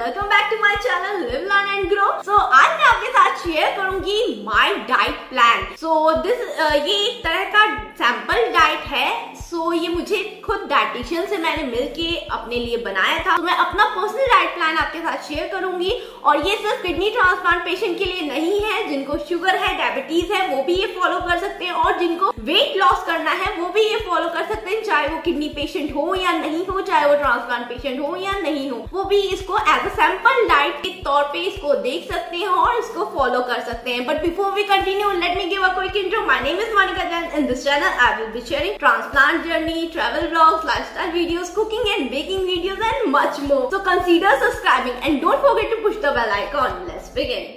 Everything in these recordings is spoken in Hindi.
Welcome back to my channel live learn and grow. So आज मैं आपके साथ शेयर करूंगी माय डाइट प्लान। ये एक तरह का सैंपल डाइट है। ये मुझे खुद डाइटिशियन से मैंने मिलके अपने लिए बनाया था। मैं अपना पर्सनल डाइट प्लान आपके साथ शेयर करूंगी और ये सिर्फ किडनी ट्रांसप्लांट पेशेंट के लिए नहीं है। जिनको शुगर है, डायबिटीज है, वो भी ये फॉलो कर सकते हैं और जिनको वेट लॉस करना है वो भी ये फॉलो कर सकते हैं, चाहे वो किडनी पेशेंट हो या नहीं हो, चाहे वो ट्रांसप्लांट पेशेंट हो या नहीं हो, वो भी इसको एज अ सैंपल डाइट के तौर पे इसको देख सकते हैं और इसको फॉलो कर सकते हैं। But before we continue, let me give a quick intro. My name is Monika Jain. In this channel I will be sharing transplant journey, travel vlogs, lifestyle videos, cooking and baking videos and much more. So consider subscribing and don't forget to push the bell icon. Let's begin.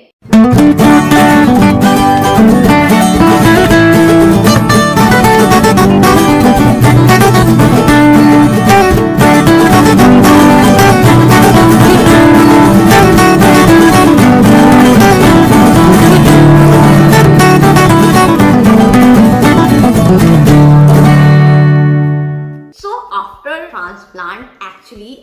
Transplant actually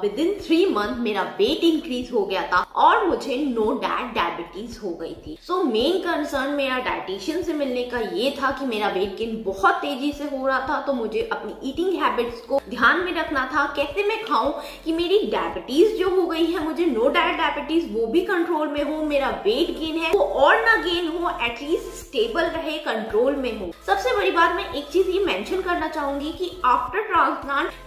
with in 3 month मेरा वेट इंक्रीज हो गया था और मुझे नो डैट डायबिटीज हो गई थी। मेन कंसर्न मेरा डाइटिशियन से मिलने का ये था कि मेरा वेट गेन बहुत तेजी से हो रहा था, तो मुझे अपनी ईटिंग हैबिट्स को ध्यान में रखना था। कैसे मैं खाऊं कि मेरी डायबिटीज जो हो गई है, मुझे नो डायट डायबिटीज वो भी कंट्रोल में हो, मेरा वेट गेन है वो और ना गेन हो, एटलीस्ट स्टेबल रहे, कंट्रोल में हो। सबसे बड़ी बात मैं एक चीज ये मेंशन करना चाहूंगी कि आफ्टर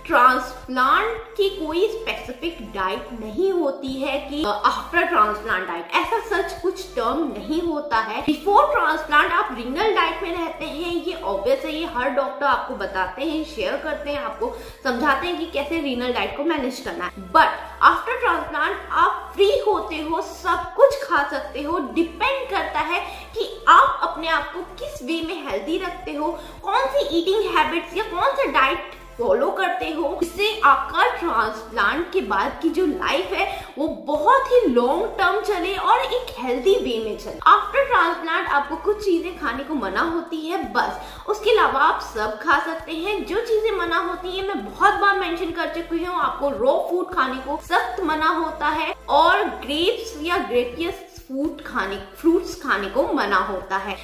ट्रांसप्लांट की कोई स्पेसिफिक डाइट नहीं होती है कि आफ्टर ट्रांसप्लांट डाइट, ऐसा सच कुछ टर्म नहीं होता है। बिफोर ट्रांसप्लांट आप रीनल डाइट में रहते हैं, ये ऑब्वियस है, ये हर डॉक्टर आपको बताते हैं, शेयर करते हैं, आपको समझाते हैं कि कैसे रीनल डाइट को मैनेज करना है। बट आफ्टर ट्रांसप्लांट आप फ्री होते हो, सब कुछ खा सकते हो। डिपेंड करता है कि आप अपने आप को किस वे में हेल्दी रखते हो, कौन सी ईटिंग हैबिट्स या कौन सा डाइट फॉलो करते हो, इससे आपका ट्रांसप्लांट के बाद की जो लाइफ है वो बहुत ही लॉन्ग टर्म चले और एक हेल्दी वे में चले। आफ्टर ट्रांसप्लांट आपको कुछ चीजें खाने को मना होती है, बस उसके अलावा आप सब खा सकते हैं। जो चीजें मना होती है मैं बहुत बार मेंशन कर चुकी हूँ, आपको रॉ फूड खाने को सख्त मना होता है और ग्रेप्स या ग्रेपियस फ्रूट्स खाने को मना होता है।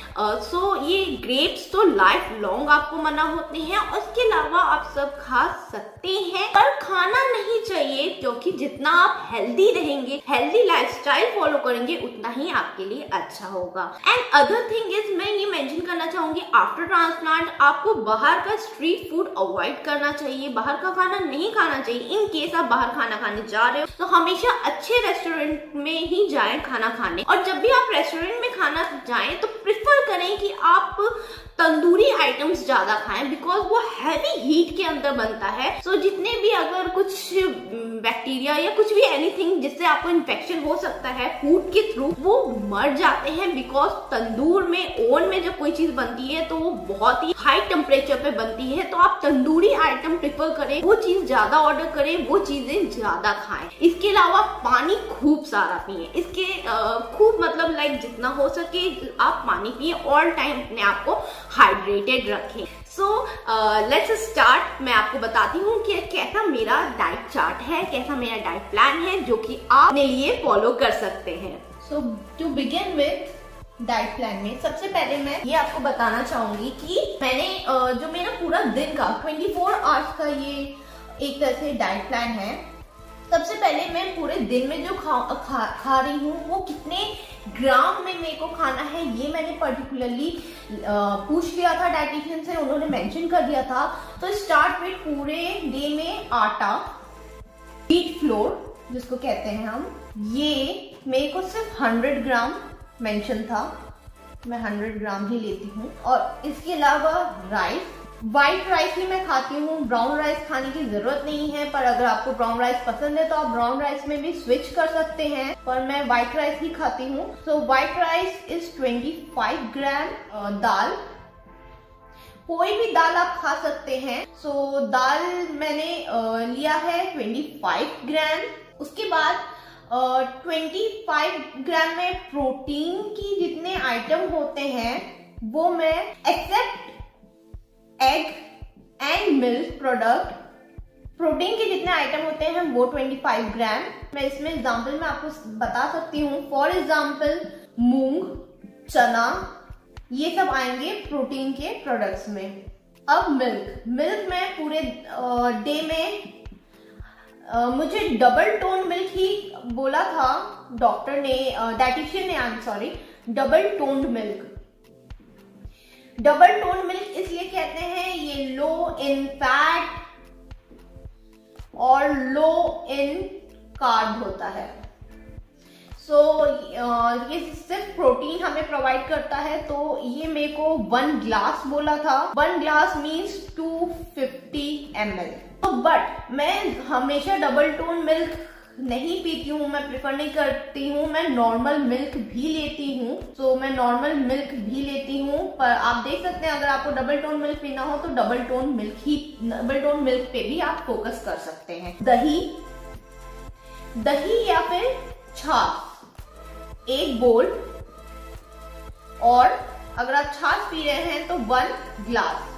ये ग्रेप्स तो लाइफ लॉन्ग आपको मना होते हैं, उसके अलावा आप सब खा सकते हैं पर खाना नहीं चाहिए, क्योंकि जितना आप हेल्दी रहेंगे, हेल्दी लाइफस्टाइल फॉलो करेंगे, उतना ही आपके लिए अच्छा होगा। एंड अदर थिंग इज, मैं ये मेंशन करना चाहूंगी, आफ्टर ट्रांसप्लांट आपको बाहर का स्ट्रीट फूड अवॉइड करना चाहिए, बाहर का खाना नहीं खाना चाहिए। इन केस आप बाहर खाना खाने जा रहे हो तो हमेशा अच्छे रेस्टोरेंट में ही जाएं खाना खाने। और जब भी आप रेस्टोरेंट में खाना जाएं तो प्रिफर करें कि आप तंदूरी आइटम्स ज्यादा खाएं, बिकॉज वो हैवी हीट के अंदर बनता है। जितने भी अगर कुछ बैक्टीरिया या कुछ भी एनीथिंग जिससे आपको इन्फेक्शन हो सकता है फूड के थ्रू, वो मर जाते हैं। बिकॉज तंदूर में, ओवन में जब कोई चीज बनती है तो वो बहुत ही हाई टेम्परेचर पे बनती है, तो आप तंदूरी आइटम प्रिफर करें, वो चीज ज्यादा ऑर्डर करें, वो चीजें ज्यादा खाएं। इसके अलावा पानी खूब सारा पिए, इसके खूब मतलब लाइक जितना हो सके आप पानी पिए, ऑल टाइम अपने आप को हाइड्रेटेड रखें। Let's start. मैं आपको बताती हूँ कि कैसा मेरा डाइट चार्ट है, कैसा मेरा डाइट प्लान है, जो कि आप अपने लिए फॉलो कर सकते हैं। To begin with diet plan में सबसे पहले मैं ये आपको बताना चाहूंगी कि मैंने जो मेरा पूरा दिन का 24 आवर्स का ये एक तरह से डाइट प्लान है। सबसे पहले मैं पूरे दिन में जो खा रही हूँ वो कितने ग्राम में मेरे को खाना है, ये मैंने पर्टिकुलरली पूछ लिया था डाइटिशियन से, उन्होंने मेंशन कर दिया था। तो स्टार्ट विथ पूरे डे में आटा, व्हीट फ्लोर जिसको कहते हैं हम, ये मेरे को सिर्फ 100 ग्राम मेंशन था, मैं 100 ग्राम ही लेती हूँ। और इसके अलावा राइस, व्हाइट राइस ही मैं खाती हूँ, ब्राउन राइस खाने की जरूरत नहीं है, पर अगर आपको ब्राउन राइस पसंद है तो आप ब्राउन राइस में भी स्विच कर सकते हैं, पर मैं व्हाइट राइस ही खाती हूँ। व्हाइट राइस इज 25 ग्राम। दाल, कोई भी दाल आप खा सकते हैं। दाल मैंने लिया है 25 ग्राम। उसके बाद 25 ग्राम में प्रोटीन की जितने आइटम होते हैं वो मैं except egg and milk product protein के जितने आइटम होते हैं वो 25 ग्राम। मैं इसमें एग्जाम्पल में आपको बता सकती हूँ। फॉर एग्जाम्पल मूंग, चना, ये सब आएंगे प्रोटीन के प्रोडक्ट्स में। अब मिल्क में पूरे डे में मुझे डबल टोन मिल्क ही बोला था डॉक्टर ने, डाइटिशियन ने, I am sorry, double toned milk. Double tone milk इसलिए कहते हैं, ये लो इन फैट और लो इन कार्ब होता है। ये सिर्फ प्रोटीन हमें प्रोवाइड करता है। तो ये मेरे को 1 ग्लास बोला था। 1 ग्लास मीन्स 250 ml। बट मैं हमेशा डबल टोन मिल्क नहीं पीती हूँ, मैं प्रेफर नहीं करती हूँ। मैं नॉर्मल मिल्क भी लेती हूँ। मैं नॉर्मल मिल्क भी लेती हूँ। पर आप देख सकते हैं अगर आपको डबल टोन मिल्क पीना हो तो डबल टोन मिल्क पे भी आप फोकस कर सकते हैं। दही या फिर छाछ 1 बोल, और अगर आप छाछ पी रहे हैं तो 1 ग्लास।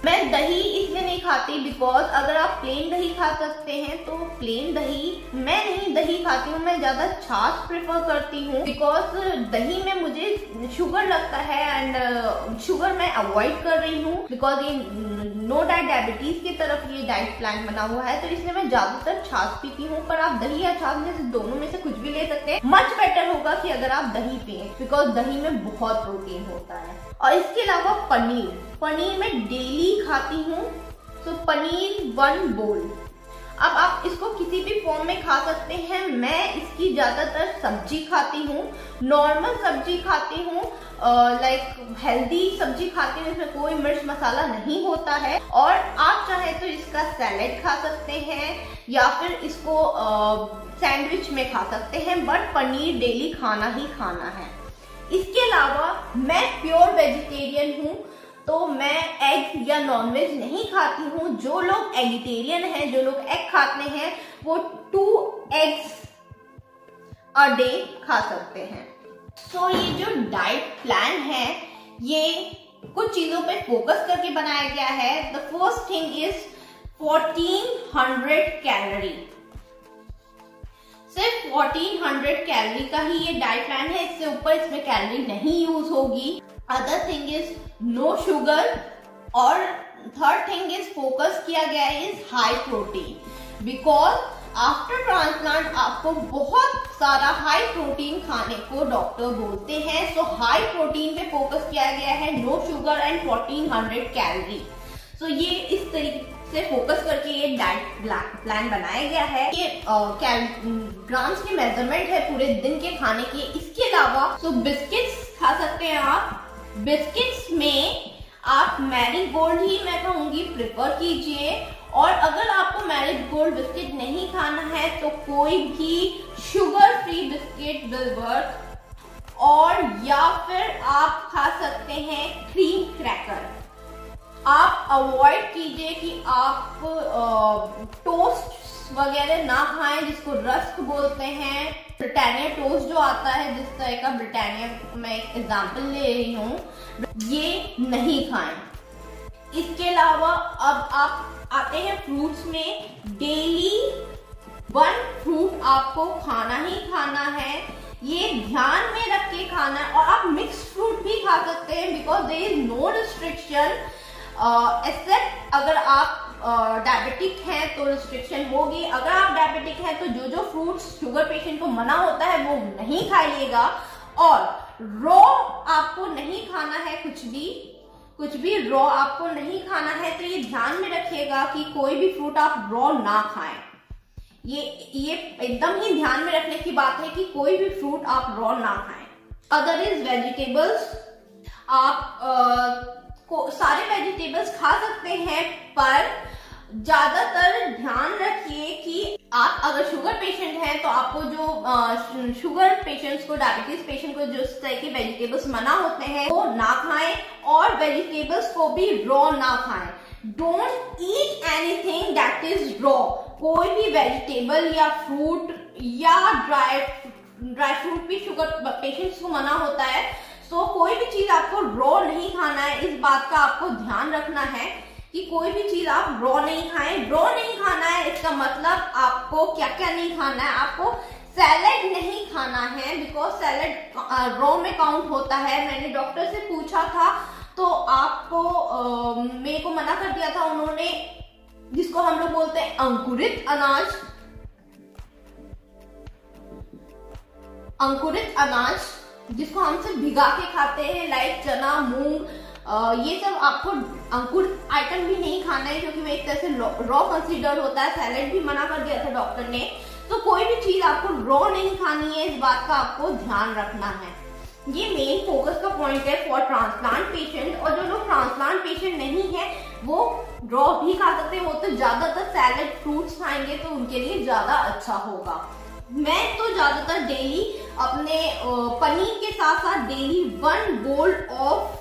मैं दही इसलिए नहीं खाती बिकॉज अगर आप प्लेन दही खा सकते हैं तो प्लेन दही, मैं नहीं दही खाती हूँ, मैं ज्यादा छाछ प्रेफर करती हूँ बिकॉज दही में मुझे शुगर लगता है एंड शुगर मैं अवॉइड कर रही हूँ बिकॉज ये नो डाइट डायबिटीज की तरफ ये डाइट प्लान बना हुआ है, तो इसलिए मैं ज्यादातर छाछ पीती हूँ। पर आप दही या छाछ में से दोनों में से कुछ भी ले सकते हैं। मच बेटर होगा कि अगर आप दही पिए बिकॉज दही में बहुत प्रोटीन होता है। और इसके अलावा पनीर मैं डेली खाती हूँ। तो पनीर 1 बोल। अब आप इसको किसी भी फॉर्म में खा सकते हैं। मैं इसकी ज्यादातर सब्जी खाती हूँ, नॉर्मल सब्जी खाती हूँ, लाइक हेल्दी सब्जी खाती हूँ, इसमें कोई मिर्च मसाला नहीं होता है। और आप चाहे तो इसका सैलेड खा सकते हैं या फिर इसको सैंडविच में खा सकते हैं, बट पनीर डेली खाना ही खाना है। इसके अलावा मैं प्योर वेजिटेरियन हूँ, तो मैं एग या नॉनवेज नहीं खाती हूँ। जो लोग एगिटेरियन हैं, जो लोग एग खाते हैं, वो 2 एग्स अ डे खा सकते हैं। ये जो डाइट प्लान है ये कुछ चीजों पे फोकस करके बनाया गया है। The first thing is 1400 calorie. सिर्फ 1400 कैलोरी का ही ये डाइट प्लान है, इससे ऊपर इसमें कैलोरी नहीं यूज होगी। Other thing is no sugar, और थर्ड थिंग इज फोकस किया गया is high protein because after transplant आपको बहुत सारा हाई प्रोटीन खाने को डॉक्टर बोलते हैं। सो हाई प्रोटीन पे फोकस किया गया है, नो शुगर एंड 1400 कैलोरी। ये इस तरीके से फोकस करके ये डाइट प्लान बनाया गया है। ये ग्राम्स की मेजरमेंट है पूरे दिन के खाने की। इसके अलावा बिस्किट्स खा सकते हैं आप। बिस्किट्स में आप मैरीगोल्ड ही मैं कहूंगी प्रेफर कीजिए, और अगर आपको मैरीगोल्ड बिस्किट नहीं खाना है तो कोई भी sugar free biscuit will work, और या फिर आप खा सकते हैं क्रीम क्रैकर। आप अवॉइड कीजिए कि आप टोस्ट वगैरह ना खाएं जिसको रस्क बोलते हैं। ब्रिटानिया टोस्ट जो आता है जिस तरह का, ब्रिटानिया मैं एक एग्जांपल ले रही हूँ, ये नहीं खाएं। इसके अलावा अब आप आते हैं फ्रूट्स में। डेली 1 फ्रूट आपको खाना ही खाना है, ये ध्यान में रख के खाना है। और आप मिक्स फ्रूट भी खा सकते हैं because there is no restriction, except अगर आप डायबिटिक हैं तो रिस्ट्रिक्शन होगी। अगर आप डायबिटिक हैं तो जो फ्रूट्स शुगर पेशेंट को मना होता है वो नहीं खाइएगा। और रॉ आपको नहीं खाना है, कुछ भी रॉ आपको नहीं खाना है। तो ये ध्यान में रखिएगा कि कोई भी फ्रूट आप रॉ ना खाएं। ये एकदम ही ध्यान में रखने की बात है कि कोई भी फ्रूट आप रॉ ना खाएं। अदर इज वेजिटेबल्स, आप सारे वेजिटेबल्स खा सकते हैं, पर ज्यादातर ध्यान रखिए कि आप अगर शुगर पेशेंट हैं तो आपको जो शुगर पेशेंट्स को, डायबिटीज पेशेंट को जिस तरह के वेजिटेबल्स मना होते हैं वो ना खाएं, और वेजिटेबल्स को भी रॉ ना खाएं। Don't eat anything that is raw. कोई भी वेजिटेबल या फ्रूट या ड्राई फ्रूट भी शुगर पेशेंट्स को मना होता है। कोई भी चीज आपको रॉ नहीं खाना है। इस बात का आपको ध्यान रखना है कि कोई भी चीज आप रॉ नहीं खाएं। रॉ नहीं खाना है इसका मतलब आपको क्या क्या नहीं खाना है, आपको सैलेड नहीं खाना है, बिकॉज सैलेड रॉ में काउंट होता है। मैंने डॉक्टर से पूछा था तो आपको मेरे को मना कर दिया था उन्होंने, जिसको हम लोग बोलते हैं अंकुरित अनाज। अंकुरित अनाज जिसको हम सिर्फ भिगा के खाते हैं, लाइक चना, मूंग, ये सब आपको अंकुर आइटम भी नहीं खाना है, क्योंकि वो एक तरह से रॉ कंसीडर होता है। सैलेड भी मना कर दिया था डॉक्टर ने। तो कोई भी चीज आपको रॉ नहीं खानी है, इस बात का आपको ध्यान रखना है। ये मेन फोकस का पॉइंट है फॉर ट्रांसप्लांट पेशेंट। और जो लोग ट्रांसप्लांट पेशेंट नहीं है वो रॉ भी खा सकते हैं, वो तो ज्यादातर सैलेड फ्रूट्स खाएंगे तो उनके लिए ज्यादा अच्छा होगा। मैं तो ज्यादातर डेली अपने पनीर के साथ साथ डेली 1 बोल ऑफ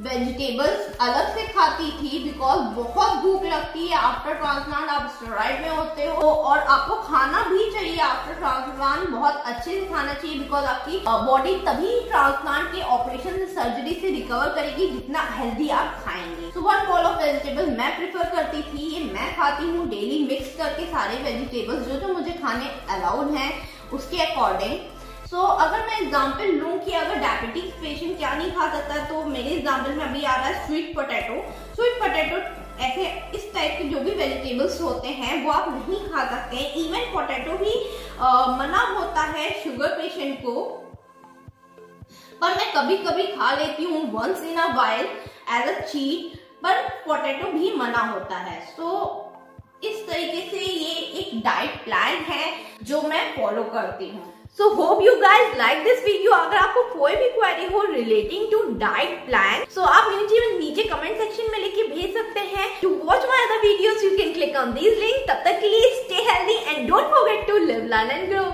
वेजिटेबल्स अलग से खाती थी, बिकॉज बहुत भूख लगती है आफ्टर ट्रांसप्लांट। आप स्टेरॉइड में होते हो और आपको खाना भी चाहिए आफ्टर ट्रांसप्लांट, बहुत अच्छे से खाना चाहिए, बिकॉज आपकी बॉडी तभी ट्रांसप्लांट के ऑपरेशन से, सर्जरी से रिकवर करेगी जितना हेल्दी आप खाएंगे। सो 1 बोल ऑफ वेजिटेबल मैं प्रेफर करती थी, ये मैं खाती हूँ डेली मिक्स करके सारे वेजिटेबल्स जो जो मुझे खाने अलाउड हैं उसके अकॉर्डिंग। सो अगर मैं एग्जाम्पल लूं कि अगर डायबिटिक्स पेशेंट क्या नहीं खा सकता, तो मेरे एग्जाम्पल में अभी आ रहा है स्वीट पोटैटो। स्वीट पोटैटो ऐसे इस टाइप के जो भी वेजिटेबल्स होते हैं वो आप नहीं खा सकते हैं। इवन पोटैटो भी मना होता है शुगर पेशेंट को, पर मैं कभी कभी खा लेती हूँ once in a while as a cheat, पर पोटैटो भी मना होता है। सो इस तरीके से ये एक डाइट प्लान है जो मैं फॉलो करती हूँ। So hope you guys like this video। अगर आपको कोई भी क्वेरी हो relating to diet plan, so आप मुझे नीचे कमेंट सेक्शन में लिख के भेज सकते हैं। To watch my other videos you can click on these links। तब तक के लिए stay healthy and don't forget to live, learn and grow।